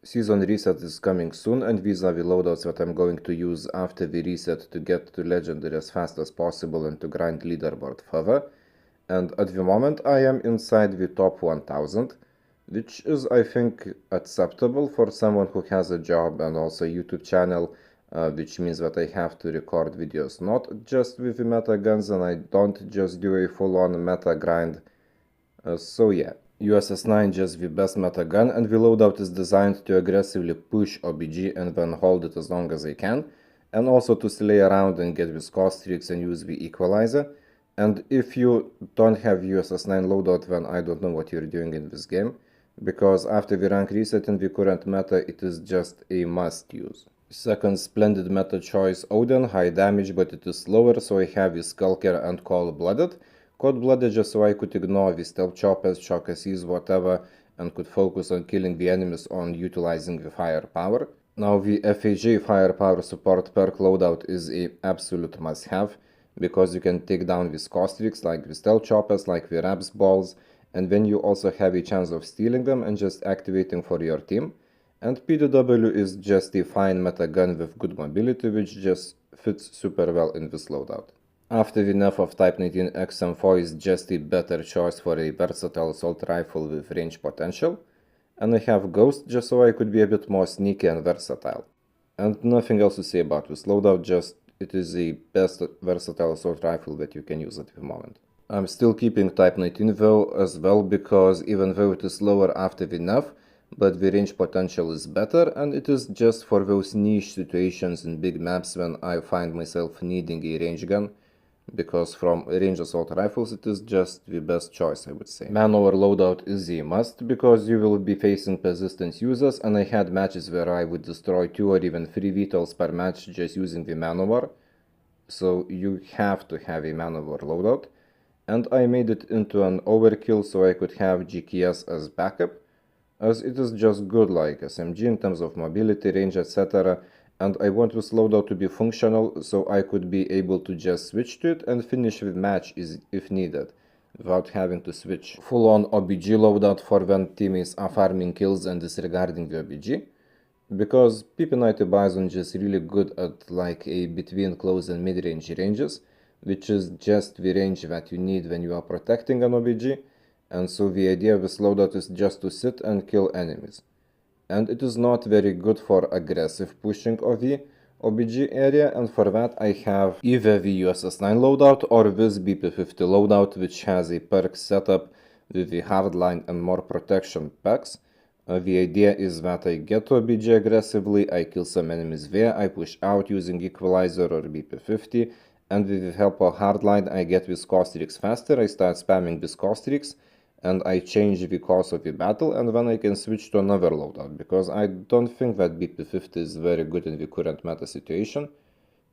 Season reset is coming soon, and these are the loadouts that I'm going to use after the reset to get to Legendary as fast as possible and to grind leaderboard further. And at the moment I am inside the top 1000, which is, I think, acceptable for someone who has a job and also a YouTube channel, which means that I have to record videos not just with the meta guns and I don't just do a full-on meta grind. So yeah, USS-9 just the best meta gun, and the loadout is designed to aggressively push OBG and then hold it as long as I can, and also to slay around and get the score streaks and use the equalizer. And if you don't have USS-9 loadout, then I don't know what you're doing in this game, because after the rank reset in the current meta, it is just a must use. Second splendid meta choice, Oden, high damage but it is slower, so I have the Skulker and Cold-Blooded. Cold-Blooded just so I could ignore the stealth choppers, shock SEs, whatever, and could focus on killing the enemies on utilizing the firepower. Now the FAJ firepower support perk loadout is a absolute must-have, because you can take down these caustics like the stealth choppers, like the Rabs balls, and then you also have a chance of stealing them and just activating for your team. And PDW is just a fine meta gun with good mobility, which just fits super well in this loadout. After the nerf of Type 19, XM4 is just a better choice for a versatile assault rifle with range potential, and I have Ghost just so I could be a bit more sneaky and versatile. And nothing else to say about this loadout, just it is the best versatile assault rifle that you can use at the moment. I'm still keeping Type 19 though as well, because even though it is lower after the nerf, but the range potential is better, and it is just for those niche situations in big maps when I find myself needing a range gun, because from range assault rifles it is just the best choice, I would say. Manowar loadout is a must, because you will be facing persistence users, and I had matches where I would destroy 2 or even 3 vitals per match just using the Manowar, so you have to have a Manowar loadout. And I made it into an overkill so I could have GKS as backup, as it is just good like SMG in terms of mobility, range, etc. And I want this loadout to be functional, so I could be able to just switch to it and finish the match if needed, without having to switch. Full-on OBG loadout for when teammates are farming kills and disregarding the OBG, because PP90 Bizon is just really good at like a between close and mid-range ranges, which is just the range that you need when you are protecting an OBG, and so the idea of this loadout is just to sit and kill enemies. And it is not very good for aggressive pushing of the OBG area, and for that I have either the USS-9 loadout or this BP50 loadout, which has a perk setup with the hardline and more protection packs. The idea is that I get to OBG aggressively, I kill some enemies there, I push out using equalizer or BP50, and with the help of hardline I get with caustics faster, I start spamming with caustics, and I change the course of the battle, and then I can switch to another loadout, because I don't think that BP50 is very good in the current meta situation,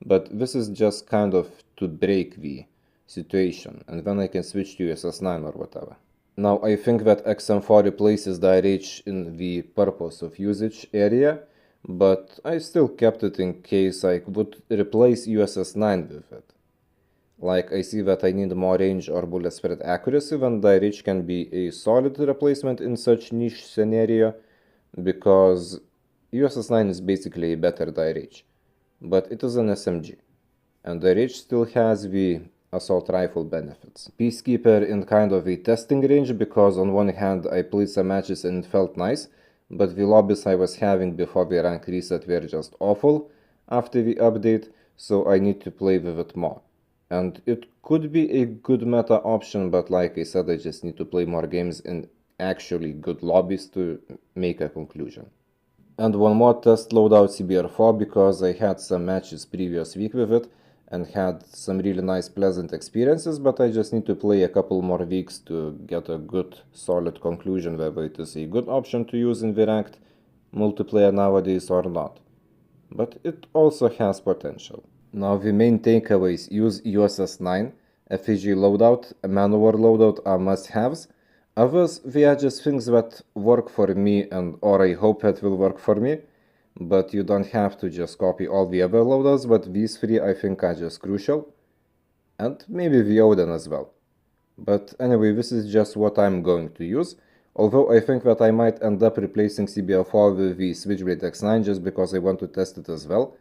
but this is just kind of to break the situation, and then I can switch to USS-9 or whatever. Now I think that XM4 replaces the IRH in the purpose of usage area, but I still kept it in case I would replace USS-9 with it. Like, I see that I need more range or bullet spread accuracy, then the IRH can be a solid replacement in such niche scenario, because USS-9 is basically a better IRH, but it is an SMG, and the IRH still has the assault rifle benefits. Peacekeeper in kind of a testing range, because on one hand I played some matches and it felt nice, but the lobbies I was having before the rank reset were just awful after the update, so I need to play with it more. And it could be a good meta option, but like I said, I just need to play more games in actually good lobbies to make a conclusion. And one more test loadout, CBR4, because I had some matches previous week with it and had some really nice pleasant experiences, but I just need to play a couple more weeks to get a good solid conclusion whether it is a good option to use in the ranked multiplayer nowadays or not. But it also has potential. Now the main takeaways: use USS-9, FAG loadout, Manowar loadout are must-haves. Others, they are just things that work for me and or I hope that will work for me, but you don't have to just copy all the other loadouts, but these 3 I think are just crucial. And maybe the Oden as well. But anyway, this is just what I'm going to use. Although I think that I might end up replacing CBR4 with the Switchblade X9 just because I want to test it as well.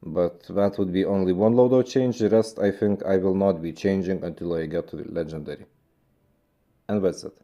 But that would be only one loadout change, the rest I think I will not be changing until I get to Legendary. And that's it.